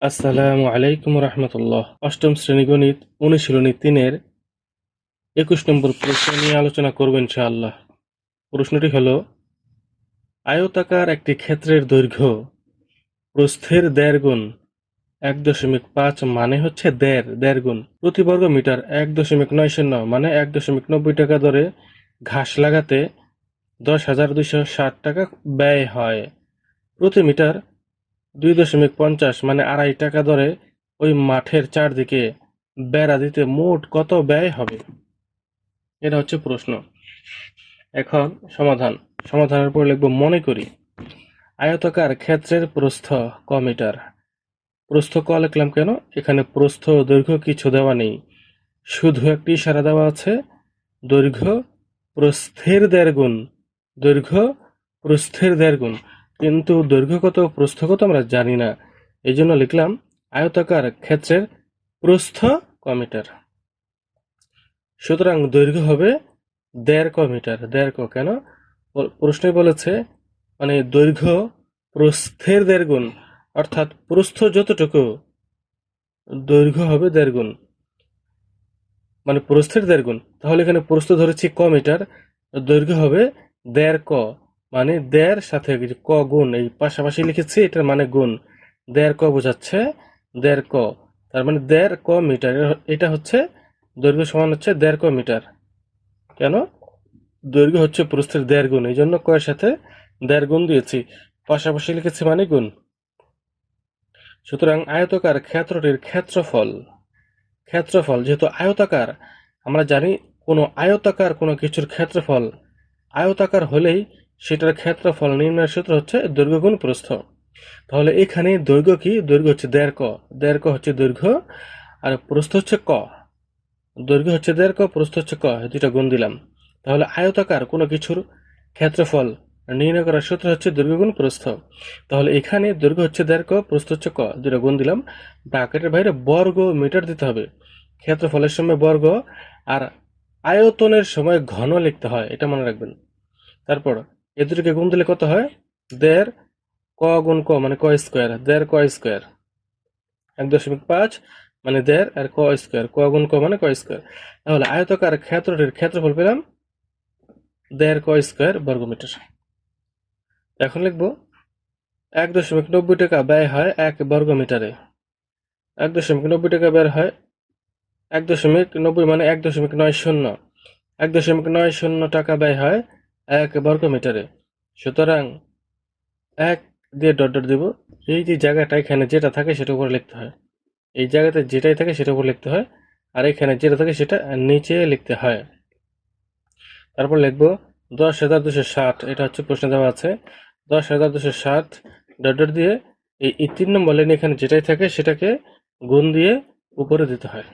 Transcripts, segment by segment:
আসসালামু আলাইকুম রহমতুল্লাহ। অষ্টম শ্রেণী গণিত অনুশীলনী 3-এর 21 নম্বর প্রশ্ন নিয়ে আলোচনা করব ইনশাআল্লাহ। প্রশ্নটি হলো, আয়তাকার একটি ক্ষেত্রের দৈর্ঘ্য প্রস্থের 1.5 গুণ 1.5 মানে হচ্ছে দেড় গুণ প্রতি বর্গ মিটার 1.90 মানে 1.90 টাকা দরে ঘাস লাগাতে 10,260 টাকা ব্যয় হয়। প্রতি মিটার 2.50 মানে 2.5 টাকা দরে ওই মাঠের চারদিকে বেড়া দিতে মোট কত ব্যয় হবে? এটা হচ্ছে প্রশ্ন। এখন সমাধানের পর লিখব মনে করি আয়তাকার ক্ষেত্রের প্রস্থ ক মিটার। প্রস্থ ক লিখলাম কেন? এখানে প্রস্থ দৈর্ঘ্য কিছু দেওয়া নেই, শুধু একটি ইশারা দেওয়া আছে, দৈর্ঘ্য প্রস্থের 1.5 গুণ। দৈর্ঘ্য প্রস্থের 1.5 গুণ, কিন্তু দৈর্ঘ্য কত প্রস্থ কত আমরা জানি না, এই জন্য লিখলাম আয়তাকার ক্ষেত্রের প্রস্থ ক মিটার। সুতরাং দৈর্ঘ্য হবে 1.5 মিটার। 1.5 কেন? প্রশ্নে বলেছে মানে দৈর্ঘ্য প্রস্থের 1.5 গুণ, অর্থাৎ প্রস্থ যতটুকু দৈর্ঘ্য হবে 1.5 গুণ, মানে প্রস্থের 1.5 গুণ। তাহলে এখানে প্রস্থ ধরেছি ক মিটার, দৈর্ঘ্য হবে 1.5 ক, মানে 1.5 সাথে ক গুণ, এই পাশাপাশি লিখেছি, এটার মানে গুণ। 1.5 ক বোঝাচ্ছে 1.5 ক, তার মানে 1.5 ক মিটার। এটা হচ্ছে দৈর্ঘ্য সমান হচ্ছে 1.5 ক মিটার। কেন? দৈর্ঘ্য হচ্ছে প্রস্থের 1.5 গুণ, এই জন্য কয়ের সাথে 1.5 গুণ দিয়েছি, পাশাপাশি লিখেছি মানে গুণ। সুতরাং আয়তাকার ক্ষেত্রটির ক্ষেত্রফল যেহেতু আয়তাকার, আমরা জানি কোনো আয়তাকার কোনো কিছুর ক্ষেত্রফল আয়তাকার হলেই সেটার ক্ষেত্রফল নির্ণয়ের সূত্র হচ্ছে দৈর্ঘ্য গুণ প্রস্থ। তাহলে এখানে দৈর্ঘ্য কি? দৈর্ঘ্য হচ্ছে 1.5 ক। 1.5 ক হচ্ছে দৈর্ঘ্য, আর প্রস্থ হচ্ছে ক। দৈর্ঘ্য হচ্ছে 1.5 ক, প্রস্থ হচ্ছে ক, দুইটা গুণ দিলাম। তাহলে আয়তাকার কোনো কিছুর ক্ষেত্রফল নির্ণয় করার সূত্র হচ্ছে দৈর্ঘ্য গুণ প্রস্থ। তাহলে এখানে দৈর্ঘ্য হচ্ছে 1.5 ক, প্রস্থ হচ্ছে ক, দুইটা গুণ দিলাম। ব্র্যাকেটের বাইরে বর্গ মিটার দিতে হবে। ক্ষেত্রফলের সময় বর্গ, আর আয়তনের সময় ঘন লিখতে হয়, এটা মনে রাখবেন। তারপর এ দুটোকে গুণ দিলে কত হয়? 1.5 ক গুণ ক মানে ক স্কোয়ার, 1.5 ক স্কোয়ার। 1.5 মানে 1.5, আর ক স্কোয়ার, ক গুণ ক মানে ক স্কোয়ার। তাহলে আয়তাকার ক্ষেত্রটির ক্ষেত্রফল পেলাম 1.5 ক স্কোয়ার বর্গমিটার। এখন লিখব 1.90 টাকা ব্যয় হয় 1 বর্গ মিটারে। 1.90 টাকা ব্যয় হয়, 1.90 মানে 1.90, 1.90 টাকা ব্যয় হয় 1 বর্গ মিটারে। সুতরাং 1 দিয়ে ডট ডট দিব, এই যে জায়গাটা এখানে যেটা থাকে সেটা উপরে লিখতে হয়, এই জায়গাতে যেটাই থাকে সেটা উপরে লিখতে হয়, আর এখানে যেটা থাকে সেটা নিচে লিখতে হয়। তারপর লিখব 10,260, এটা হচ্ছে প্রশ্ন দেওয়া আছে। 10,260 ডট ডট দিয়ে এই 3 নম্বর লাইনে এখানে যেটাই থাকে সেটাকে গুণ দিয়ে উপরে দিতে হয়।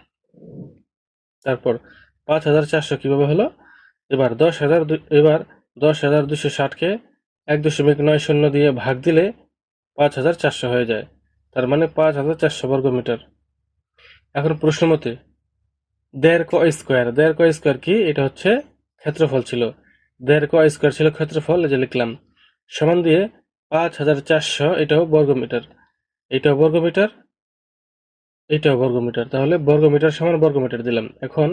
তারপর 5,400 কিভাবে হলো? এবার 10,260কে 1.90 দিয়ে ভাগ দিলে 5,400 হয়ে যায়, তার মানে 5,400 বর্গ মিটার। এখন প্রশ্ন মতে 1.5 ক স্কোয়ার, 1.5 ক স্কোয়ার কি? এটা হচ্ছে ক্ষেত্রফল ছিল, 1.5 ক স্কোয়ার ছিল ক্ষেত্রফল, এই যে লিখলাম, সমান দিয়ে 5,400, এটাও বর্গ মিটার, এটাও বর্গ মিটার, এটাও বর্গ মিটার। তাহলে বর্গ মিটার সমান বর্গ মিটার দিলাম। এখন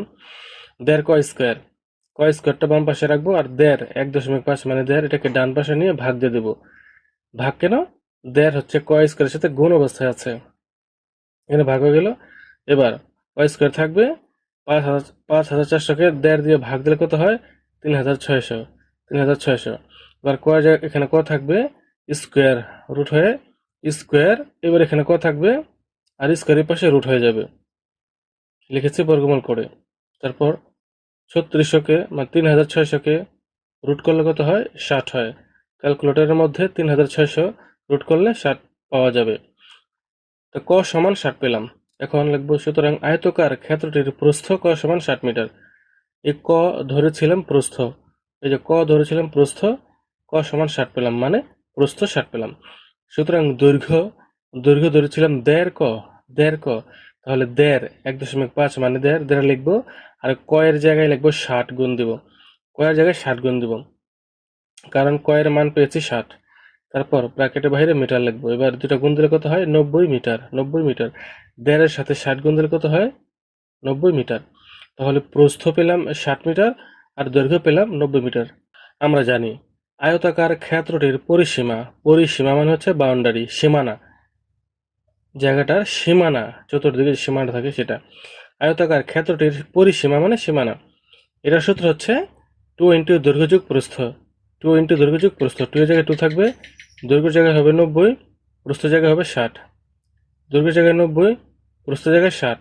1.5 ক স্কোয়ার, ক স্কোয়ারটা বাম পাশে রাখবো, আর 1.5 1.5 মানে 1.5, এটাকে ডান পাশে নিয়ে ভাগ দিয়ে দেবো। ভাগ কেন? 1.5 হচ্ছে ক স্কোয়ারের সাথে গুণ অবস্থায় আছে, এখানে ভাগ হয়ে গেল। এবার ক স্কোয়ার থাকবে, 5,400কে 1.5 দিয়ে ভাগ দিলে কত হয়? 3,600, 3,600। এবার ক এখানে ক থাকবে স্কোয়ার, রুট হয়ে স্কোয়ার, এবার এখানে ক থাকবে, আর স্কোয়ারের পাশে রুট হয়ে যাবে, লিখেছি বর্গমূল করে। তারপর 3600কে মানে 3,600কে রুট করলে কত হয়? 60 হয়। ক্যালকুলেটরের মধ্যে 3,600 রুট করলে 60 পাওয়া যাবে। তো ক সমান 60 পেলাম। এখন লিখব, সুতরাং আয়তকার ক্ষেত্রটির প্রস্থ ক সমান 60 মিটার। এই ক ধরেছিলাম প্রস্থ, এই যে ক ধরেছিলাম প্রস্থ, ক সমান 60 পেলাম, মানে প্রস্থ 60 পেলাম। সুতরাং দৈর্ঘ্য ধরেছিলাম 1.5 ক, 1.5 ক, তাহলে 1.5 1.5 মানে 1.5 লিখবো, আর ক এর জায়গায় লিখবো 60 গুণ দিব, ক এর জায়গায় 60 গুণ দিব, কারণ ক এর মান পেয়েছি 60। তারপর ব্র্যাকেটের বাইরে মিটার লিখবো। এবার দুটা গুণ দিলে কত হয়? 90 মিটার। 90 মিটার। 1.5-এর সাথে 60 গুণ দিলে কত হয়? 90 মিটার। তাহলে প্রস্থ পেলাম 60 মিটার আর দৈর্ঘ্য পেলাম 90 মিটার। আমরা জানি আয়তাকার ক্ষেত্রটির পরিসীমা, পরিসীমা মানে হচ্ছে বাউন্ডারি, সীমানা, জায়গাটার সীমানা, চতুর্দিকে যে সীমানা থাকে সেটা। আয়তাকার ক্ষেত্রটির পরিসীমা মানে সীমানা। এটার সূত্র হচ্ছে 2 ইন্টু দৈর্ঘ্য যোগ প্রস্থ। 2 ইন্টু দৈর্ঘ্য যোগ প্রস্থ। 2 এর জায়গায় 2 থাকবে, দৈর্ঘ্যের জায়গায় হবে 90, প্রস্থের জায়গায় হবে 60। দৈর্ঘ্যের জায়গায় 90, প্রস্থের জায়গায় 60।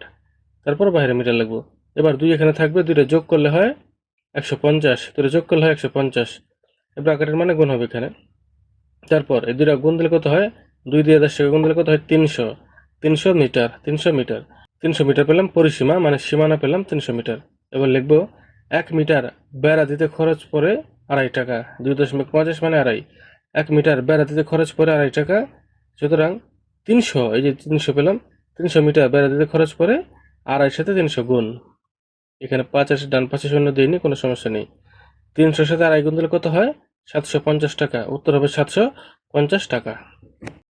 তারপর বাইরে মিটার লিখবো। এবার 2 এখানে থাকবে, 2টা যোগ করলে হয় 150, 2টা যোগ করলে হয় 150। এই ব্র্যাকেটের মানে গুণ হবে এখানে। তারপর এই 2টা গুণ দিলে কত হয়? 2 দিয়ে 10 টাকা গুণ দিলে কত হয়? 300। 300 মিটার। 300 মিটার। 300 মিটার পেলাম পরিসীমা মানে সীমানা পেলাম 300 মিটার। এবার লিখবো 1 মিটার বেড়া দিতে খরচ পড়ে 2.5 টাকা। 2.50 মানে আড়াই। 1 মিটার বেড়া দিতে খরচ পড়ে 2.5 টাকা। সুতরাং 300, এই যে 300 পেলাম, 300 মিটার বেড়া দিতে খরচ পড়ে, আড়াইয়ের সাথে 300 গুণ। এখানে 5 আছে, ডান পাশে শূন্য দিইনি, কোনো সমস্যা নেই। 300-এর সাথে আড়াই গুণ দিলে কত হয়? 750 টাকা। উত্তর হবে 750 টাকা।